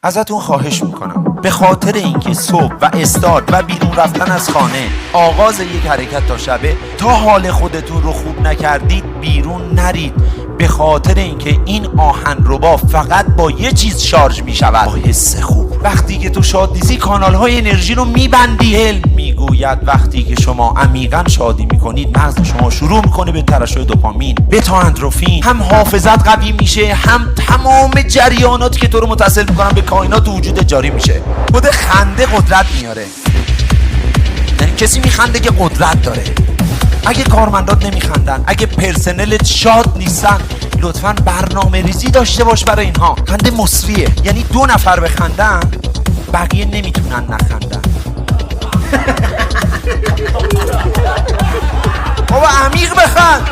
ازتون خواهش میکنم به خاطر اینکه صبح و استارت و بیرون رفتن از خانه آغاز یک حرکت تا شبه، تا حال خودتون رو خوب نکردید بیرون نرید. به خاطر اینکه این آهنربا فقط با یه چیز شارژ میشود، با حس خوب. وقتی که تو شاد نیستی کانال های انرژی رو میبندی. علم میگوید وقتی که شما عمیقا شادی میکنید مغز شما شروع میکنه به ترشح دوپامین، بتا اندروفین، هم حافظت قوی میشه، هم تمام جریانات که تو رو متصل میکنن به کائنات و وجود جاری میشه. خود خنده قدرت میاره، یعنی کسی میخنده که قدرت داره. اگه کارمندات نمیخندن، اگه پرسنلت شاد نیستن، لطفاً برنامه ریزی داشته باش برای اینها. خنده مصریه، یعنی 2 نفر بخندن بقیه نمیتونن نخندن. بابا عمیق بخند.